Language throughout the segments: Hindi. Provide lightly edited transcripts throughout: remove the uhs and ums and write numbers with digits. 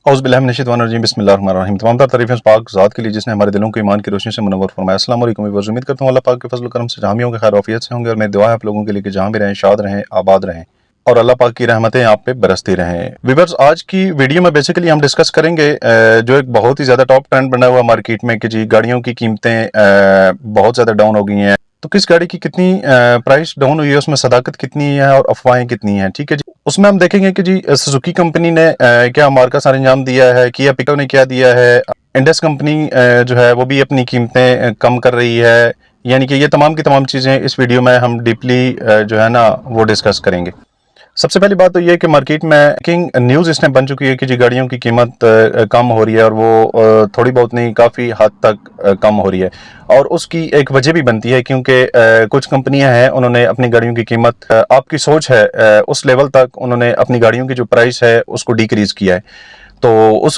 औज़ुबिल्लाहि बिस्मिल्लाहिर्रहमानिर्रहीम। तमाम तर तारीफ़ें उस पाक ज़ात के लिए जिसने हमारे दिलों को ईमान की रोशनी से मुनव्वर फरमाया। अस्सलाम वालेकुम व्यूअर्स, उम्मीद करता हूँ अल्लाह पाक के फज़ल करम से जहाँ भी होंगे खैर आफियत से होंगे और मेरी दुआ है आप लोगों के लिए कि जहाँ भी रहें शाद रहें, आबाद रहें और अल्लाह पाक की रहमतें आप पे बरसती रहें। व्यूअर्स, आज की वीडियो में बेसिकली हम डिस्कस करेंगे जो एक बहुत ही ज़्यादा टॉप ट्रेंड बना हुआ मार्केट में कि जी गाड़ियों की कीमतें बहुत ज़्यादा डाउन हो गई हैं। तो किस गाड़ी की कितनी प्राइस डाउन हुई है, उसमें सदाकत कितनी है और अफवाहें कितनी हैं, ठीक है जी। उसमें हम देखेंगे कि जी सुजुकी कंपनी ने क्या मार्का सर अंजाम दिया है, किया पिको ने क्या दिया है, इंडस कंपनी जो है वो भी अपनी कीमतें कम कर रही है। यानी कि ये तमाम की तमाम चीज़ें इस वीडियो में हम डीपली जो है ना वो डिस्कस करेंगे। सबसे पहली बात तो ये है कि मार्केट में किंग न्यूज़ इसने बन चुकी है कि जी गाड़ियों की कीमत कम हो रही है और वो थोड़ी बहुत नहीं काफ़ी हद तक कम हो रही है। और उसकी एक वजह भी बनती है क्योंकि कुछ कंपनियां हैं, उन्होंने अपनी गाड़ियों की कीमत आपकी सोच है उस लेवल तक उन्होंने अपनी गाड़ियों की जो प्राइस है उसको डिक्रीज़ किया है। तो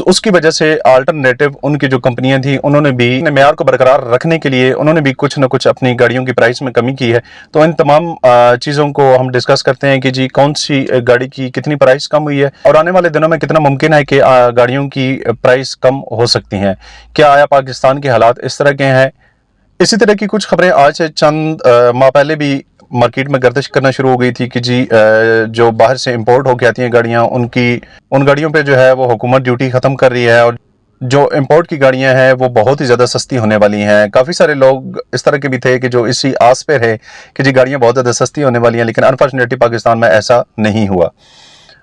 उसकी वजह से अल्टरनेटिव उनकी जो कंपनियां थी उन्होंने भी अपने मेयार को बरकरार रखने के लिए उन्होंने भी कुछ ना कुछ अपनी गाड़ियों की प्राइस में कमी की है। तो इन तमाम चीज़ों को हम डिस्कस करते हैं कि जी कौन सी गाड़ी की कितनी प्राइस कम हुई है और आने वाले दिनों में कितना मुमकिन है कि गाड़ियों की प्राइस कम हो सकती हैं। क्या आया पाकिस्तान के हालात इस तरह के हैं? इसी तरह की कुछ खबरें आज से चंद माह पहले भी मार्केट में गर्दिश करना शुरू हो गई थी कि जी जो बाहर से इंपोर्ट होकर आती हैं गाड़ियां, उन गाड़ियों पे जो है वो हुकूमत ड्यूटी ख़त्म कर रही है और जो इंपोर्ट की गाड़ियां हैं वो बहुत ही ज़्यादा सस्ती होने वाली हैं। काफ़ी सारे लोग इस तरह के भी थे कि जो इसी आस पे रहे कि जी गाड़ियां बहुत ज़्यादा सस्ती होने वाली हैं, लेकिन अनफॉर्चुनेटली पाकिस्तान में ऐसा नहीं हुआ।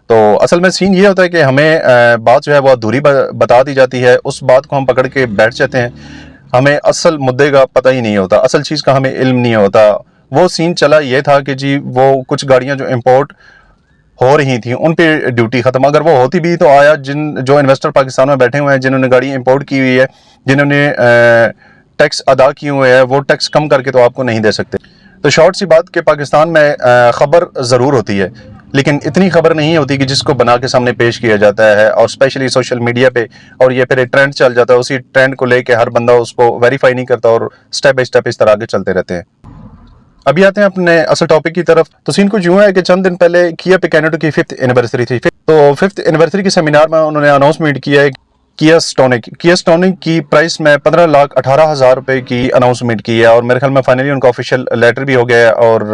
तो असल में सीन ये होता है कि हमें बात जो है वो अधूरी बता दी जाती है, उस बात को हम पकड़ के बैठ जाते हैं, हमें असल मुद्दे का पता ही नहीं होता, असल चीज़ का हमें इल्म नहीं होता। वो सीन चला ये था कि जी वो कुछ गाड़ियां जो इंपोर्ट हो रही थी उन पे ड्यूटी खत्म, अगर वो होती भी तो आया जो इन्वेस्टर पाकिस्तान में बैठे हुए हैं जिन्होंने गाड़ी इंपोर्ट की हुई है, जिन्होंने टैक्स अदा किए हुए हैं, वो टैक्स कम करके तो आपको नहीं दे सकते। तो शॉर्ट सी बात कि पाकिस्तान में खबर ज़रूर होती है लेकिन इतनी खबर नहीं होती कि जिसको बना के सामने पेश किया जाता है और स्पेशली सोशल मीडिया पे, और ये फिर एक ट्रेंड चल जाता है, उसी ट्रेंड को लेके हर बंदा उसको वेरीफाई नहीं करता और स्टेप बाय स्टेप इस तरह आगे चलते रहते हैं। अभी आते हैं अपने असल टॉपिक की तरफ। तो सीन कुछ यूं है कि चंद दिन पहले किया पिकानेटो की 5th एनिवर्सरी थी। तो 5th एनिवर्सरी के सेमिनार में उन्होंने अनाउंसमेंट किया है किया स्टोनिक की प्राइस में 15,18,000 रुपए की अनाउंसमेंट की है और मेरे ख्याल में फाइनली उनका ऑफिशियल लेटर भी हो गया है और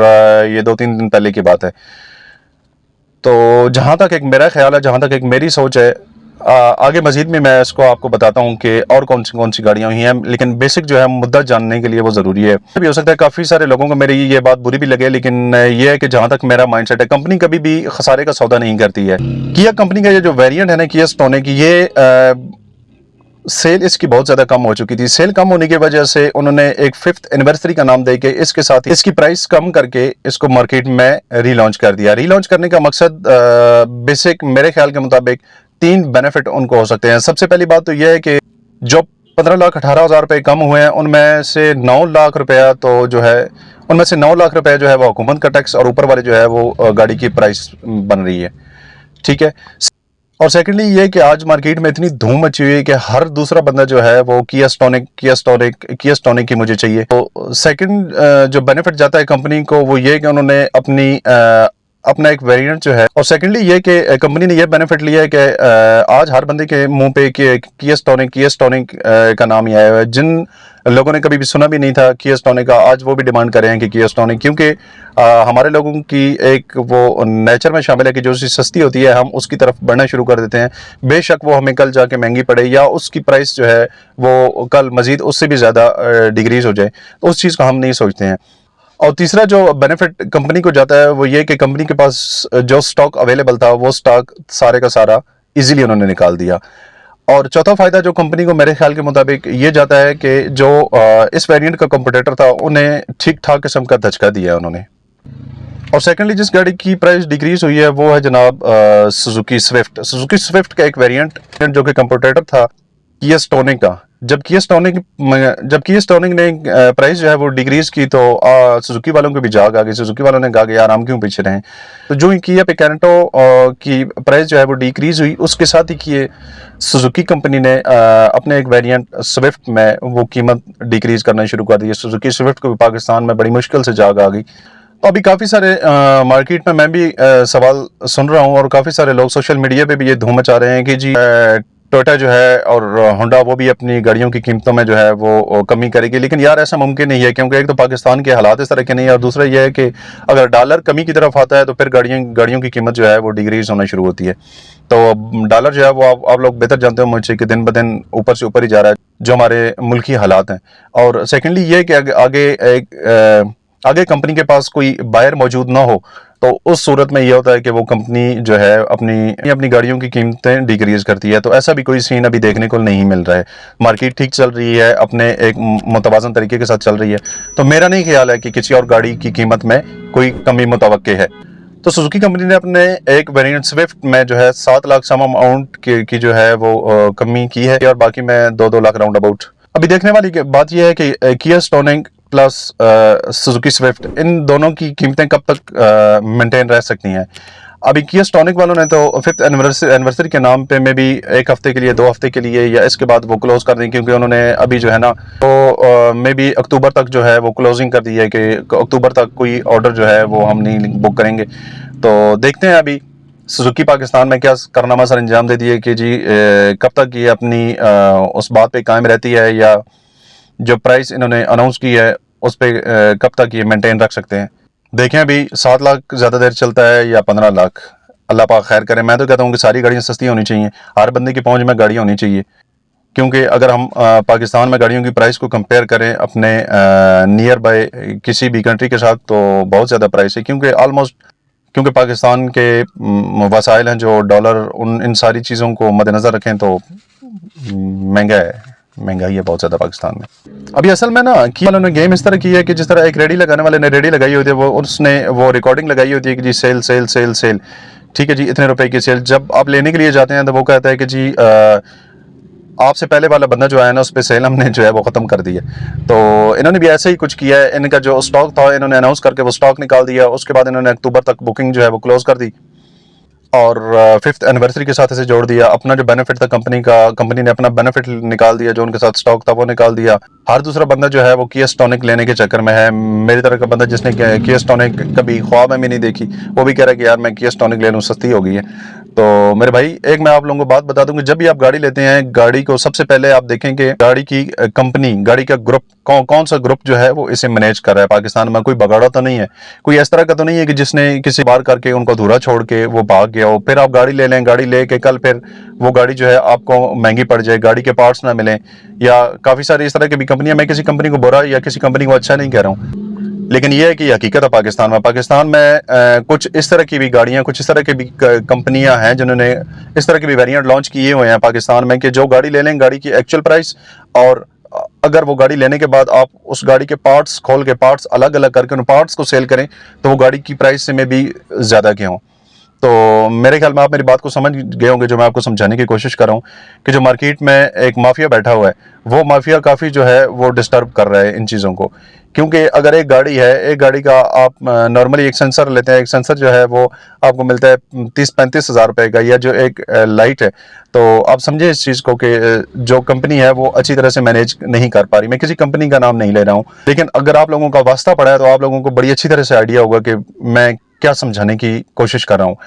ये 2-3 दिन पहले की बात है। तो जहाँ तक एक मेरा ख्याल है, जहाँ तक एक मेरी सोच है, आगे मजीद में मैं इसको आपको बताता हूँ कि और कौन सी गाड़ियाँ हुई हैं, लेकिन बेसिक जो है मुद्दा जानने के लिए वो ज़रूरी है। भी हो सकता है काफ़ी सारे लोगों को मेरी ये बात बुरी भी लगे, लेकिन ये है कि जहाँ तक मेरा माइंडसेट है, कंपनी कभी भी खसारे का सौदा नहीं करती है। किया कंपनी का ये जो वेरिएंट है ना किया स्टोनिक, ये सेल इसकी बहुत ज़्यादा कम हो चुकी थी। सेल कम होने की वजह से उन्होंने एक 5th एनिवर्सरी का नाम देके इसके साथ इसकी प्राइस कम करके इसको मार्केट में रीलॉन्च कर दिया। रीलॉन्च करने का मकसद बेसिक मेरे ख्याल के मुताबिक 3 बेनिफिट उनको हो सकते हैं। सबसे पहली बात तो यह है कि जो 15,18,000 रुपये कम हुए हैं उनमें से 9 लाख रुपया तो जो है उनमें से 9 लाख रुपया जो है वो हुकूमत का टैक्स और ऊपर वाले जो है वो गाड़ी की प्राइस बन रही है, ठीक है। और सेकेंडली ये कि आज मार्केट में इतनी धूम मची हुई है कि हर दूसरा बंदा जो है वो किया स्टोनिक की मुझे चाहिए। तो सेकंड जो बेनिफिट जाता है कंपनी को वो ये कि उन्होंने अपना एक वेरिएंट जो है, और सेकेंडली ये कि कंपनी ने ये बेनिफिट लिया है कि आज हर बंदे के मुंह पे किया स्टोनिक का नाम ही आया है। जिन लोगों ने कभी भी सुना भी नहीं था किया स्टोनिक का, आज वो भी डिमांड कर रहे हैं कि किया स्टोनिक, क्योंकि हमारे लोगों की एक वो नेचर में शामिल है कि जो चीज़ सस्ती होती है हम उसकी तरफ बढ़ना शुरू कर देते हैं, बेशक वो हमें कल जाके महंगी पड़े या उसकी प्राइस जो है वो कल मजीद उससे भी ज़्यादा डिक्रीज हो जाए, तो उस चीज़ को हम नहीं सोचते हैं। और तीसरा जो बेनिफिट कंपनी को जाता है वो ये कि कंपनी के पास जो स्टॉक अवेलेबल था वो स्टॉक सारे का सारा इजीली उन्होंने निकाल दिया। और चौथा फायदा जो कंपनी को मेरे ख्याल के मुताबिक ये जाता है कि जो इस वेरिएंट का कंपटीटर था उन्हें ठीक ठाक किस्म का धचका दिया उन्होंने। और सेकेंडली जिस गाड़ी की प्राइस डिक्रीज हुई है वो है जनाब सुजुकी स्विफ्ट का एक वेरिएंट जो कि कंपटीटर था किया स्टोनिक का। जब किया स्टोनिक ने प्राइस जो है वो डिक्रीज की तो सुजुकी वालों को भी जाग आ गई। सुजुकी वालों ने कहा कि यार हम क्यों पीछे रहें। तो जो ही किया पिकानेटो की प्राइस जो है वो डिक्रीज हुई, उसके साथ ही किए सुजुकी कंपनी ने अपने एक वेरिएंट स्विफ्ट में वो कीमत डिक्रीज करना शुरू कर दी। सुजुकी स्विफ्ट को भी पाकिस्तान में बड़ी मुश्किल से जाग आ गई। तो अभी काफ़ी सारे मार्केट में मैं भी सवाल सुन रहा हूँ और काफ़ी सारे लोग सोशल मीडिया पे भी ये धूम मचा रहे हैं कि जी टोयोटा जो है और होंडा वो भी अपनी गाड़ियों की कीमतों में जो है वो कमी करेगी, लेकिन यार ऐसा मुमकिन नहीं है, क्योंकि एक तो पाकिस्तान के हालात इस तरह के नहीं है, और दूसरा ये है कि अगर डॉलर कमी की तरफ आता है तो फिर गाड़ियों की कीमत जो है वो डिक्रीज होना शुरू होती है। तो डॉलर जो है वो आप लोग बेहतर जानते हो मुझसे कि दिन ब दिन ऊपर से ऊपर ही जा रहा है, जो हमारे मुल्की हालात हैं। और सेकेंडली ये कि आगे कंपनी के पास कोई बायर मौजूद ना हो, तो उस सूरत में यह होता है कि वो कंपनी जो है अपनी अपनी गाड़ियों की कीमतें डिक्रीज करती है। तो ऐसा भी कोई सीन अभी देखने को नहीं मिल रहा है। मार्केट ठीक चल रही है, अपने एक मुतवाज़न तरीके के साथ चल रही है। तो मेरा नहीं ख्याल है कि किसी और गाड़ी की कीमत में कोई कमी मुतवक्के है। तो सुजुकी कंपनी ने अपने एक वेरिएंट स्विफ्ट में जो है 7 लाख सम अमाउंट की जो है वो कमी की है, और बाकी में 2-2 लाख राउंड अबाउट। अभी देखने वाली बात यह है कि किया स्टोनिंग प्लस सुजुकी स्विफ्ट, इन दोनों की कीमतें कब तक मेंटेन रह सकती हैं। अभी किया स्टोनिक वालों ने तो 5th एनिवर्सरी के नाम पे में भी 1 हफ्ते के लिए, 2 हफ्ते के लिए या इसके बाद वो क्लोज कर दें, क्योंकि उन्होंने अभी जो है ना तो मे बी अक्टूबर तक जो है वो क्लोजिंग कर दी है कि अक्टूबर तक कोई ऑर्डर जो है वो हम नहीं बुक करेंगे। तो देखते हैं अभी सुजुकी पाकिस्तान में क्या कारनामा सर अंजाम दे दिए कि जी कब तक ये अपनी उस बात पे कायम रहती है, या जो प्राइस इन्होंने अनाउंस की है उस पर कब तक ये मेंटेन रख सकते हैं। देखें अभी 7 लाख ज़्यादा देर चलता है या 15 लाख, अल्लाह पाक खैर करे। मैं तो कहता हूँ कि सारी गाड़ियाँ सस्ती होनी चाहिए, हर बंदे की पहुँच में गाड़ियाँ होनी चाहिए, क्योंकि अगर हम पाकिस्तान में गाड़ियों की प्राइस को कंपेयर करें अपने नियर बाय किसी भी कंट्री के साथ, तो बहुत ज़्यादा प्राइस है, क्योंकि पाकिस्तान के वसाइल हैं जो डॉलर, इन सारी चीज़ों को मद्देनज़र रखें तो महंगाई है बहुत ज़्यादा पाकिस्तान में। अभी असल में ना कि वालों ने गेम इस तरह की है कि जिस तरह एक रेडी लगाने वाले ने रेडी लगाई होती है, उसने वो रिकॉर्डिंग लगाई होती है कि जी सेल सेल सेल सेल, ठीक है जी इतने रुपए की सेल। जब आप लेने के लिए जाते हैं तो वो कहता है कि जी आपसे पहले वाला बंदा जो आया ना उस पर सेल हमने जो है वो ख़त्म कर दी है। तो इन्होंने भी ऐसे ही कुछ किया है, इनका जो स्टॉक था इन्होंने अनाउंस करके वो स्टॉक निकाल दिया, उसके बाद इन्होंने अक्टूबर तक बुकिंग जो है वो क्लोज कर दी, और 5th एनिवर्सरी के साथ इसे जोड़ दिया। अपना जो बेनिफिट था कंपनी ने अपना बेनिफिट निकाल दिया, जो उनके साथ स्टॉक था वो निकाल दिया। हर दूसरा बंदा जो है वो किया स्टोनिक लेने के चक्कर में है। मेरी तरह का बंदा जिसने किया स्टोनिक कभी ख्वाब में भी नहीं देखी, वो भी कह रहा है कि यार मैं किया स्टोनिक ले लूँ, सस्ती हो गई है। तो मेरे भाई एक मैं आप लोगों को बात बता दूं कि जब भी आप गाड़ी लेते हैं, गाड़ी को सबसे पहले आप देखें कि गाड़ी की कंपनी, गाड़ी का ग्रुप, कौन सा ग्रुप जो है वो इसे मैनेज कर रहा है। पाकिस्तान में कोई बगाड़ा तो नहीं है, कोई इस तरह का तो नहीं है कि जिसने किसी बार करके उनको अधूरा छोड़ के वो भाग गया हो, फिर आप गाड़ी ले लें, गाड़ी लेके कल फिर वो गाड़ी जो है आपको महंगी पड़ जाए, गाड़ी के पार्ट्स ना मिलें, या काफ़ी सारी इस तरह की भी कंपनियां। मैं किसी कंपनी को बुरा या किसी कंपनी को अच्छा नहीं कह रहा हूँ, लेकिन यह है कि हकीकत है पाकिस्तान में कुछ इस तरह की भी गाड़ियां, कुछ इस तरह की भी कंपनियां हैं जिन्होंने इस तरह के भी वेरिएंट लॉन्च किए हुए हैं पाकिस्तान में, कि जो गाड़ी ले लें, गाड़ी की एक्चुअल प्राइस, और अगर वो गाड़ी लेने के बाद आप उस गाड़ी के पार्ट्स खोल के, पार्ट्स अलग अलग करके उन पार्ट्स को सेल करें, तो वो गाड़ी की प्राइस से में भी ज़्यादा के हों। तो मेरे ख्याल में आप मेरी बात को समझ गए होंगे, जो मैं आपको समझाने की कोशिश कर रहा हूँ कि जो मार्केट में एक माफिया बैठा हुआ है, वो माफिया काफ़ी जो है वो डिस्टर्ब कर रहा है इन चीज़ों को। क्योंकि अगर एक गाड़ी है, एक गाड़ी का आप नॉर्मली एक सेंसर लेते हैं, एक सेंसर जो है वो आपको मिलता है 30-35 हज़ार रुपये का, या जो एक लाइट है, तो आप समझे इस चीज़ को कि जो कंपनी है वो अच्छी तरह से मैनेज नहीं कर पा रही। मैं किसी कंपनी का नाम नहीं ले रहा हूँ, लेकिन अगर आप लोगों का वास्ता पड़ा है तो आप लोगों को बड़ी अच्छी तरह से आइडिया होगा कि मैं क्या समझाने की कोशिश कर रहा हूँ।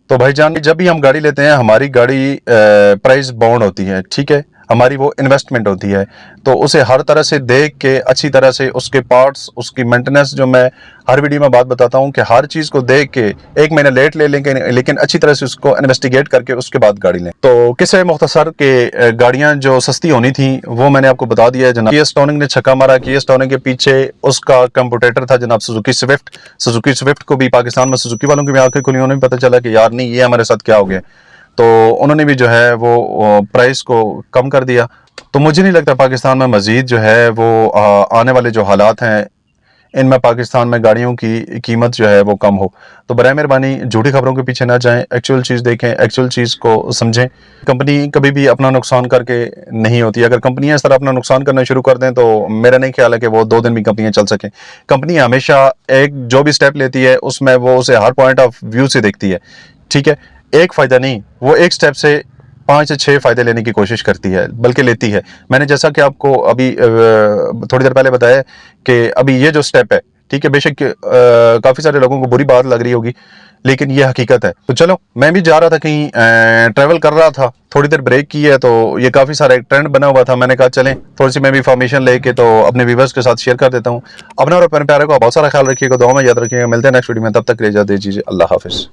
तो भाईजान, जब भी हम गाड़ी लेते हैं, हमारी गाड़ी प्राइस बाउंड होती है, ठीक है, हमारी वो इन्वेस्टमेंट होती है, तो उसे हर तरह से देख के, अच्छी तरह से उसके पार्ट्स, उसकी मेंटेनेंस, जो मैं हर वीडियो में बात बताता हूँ कि हर चीज़ को देख के, 1 महीना लेट ले लेंगे लेकिन अच्छी तरह से उसको इन्वेस्टिगेट करके उसके बाद गाड़ी लें। तो किस्से मुख्तसर के गाड़ियाँ जो सस्ती होनी थी वो मैंने आपको बता दिया है जनाब। किया स्टोनिक ने छक्का मारा। किया स्टोनिक के पीछे उसका कंपटीटर था जनाब सुजुकी स्विफ्ट को भी पाकिस्तान में सुजुकी वालों की भी आंखें खुली, उन्हें भी पता चला कि यार नहीं, ये हमारे साथ क्या हो गया, तो उन्होंने भी जो है वो प्राइस को कम कर दिया। तो मुझे नहीं लगता पाकिस्तान में मज़ीद जो है वो आने वाले जो हालात हैं इनमें पाकिस्तान में गाड़ियों की कीमत जो है वो कम हो। तो बराए मेहरबानी झूठी खबरों के पीछे ना जाएं, एक्चुअल चीज़ देखें, एक्चुअल चीज़ को समझें। कंपनी कभी भी अपना नुकसान करके नहीं होती। अगर कंपनियां इस तरह अपना नुकसान करना शुरू कर दें तो मेरा नहीं ख्याल है कि वो 2 दिन भी कंपनियां चल सकें। कंपनी हमेशा एक जो भी स्टेप लेती है उसमें वो उसे हर पॉइंट ऑफ व्यू से देखती है, ठीक है, एक फ़ायदा नहीं, वो एक स्टेप से 5 से 6 फ़ायदे लेने की कोशिश करती है, बल्कि लेती है। मैंने जैसा कि आपको अभी थोड़ी देर पहले बताया कि अभी ये जो स्टेप है, ठीक है, बेशक काफ़ी सारे लोगों को बुरी बात लग रही होगी, लेकिन ये हकीकत है। तो चलो, मैं भी जा रहा था कहीं, ट्रैवल कर रहा था, थोड़ी देर ब्रेक की है, तो ये काफ़ी सारा एक ट्रेंड बना हुआ था। मैंने कहा चलें थोड़ी सी मैं भी इन्फॉर्मेशन लेके तो अपने व्यूवर्स के साथ शेयर कर देता हूँ। अपना और अपने प्यारे को बहुत सारा ख्याल रखिएगा, दुआ में याद रखिएगा। मिलते हैं नेक्स्ट वीडियो में, तब तक के लिए इजाज़त दीजिए। अल्लाह हाफिज़।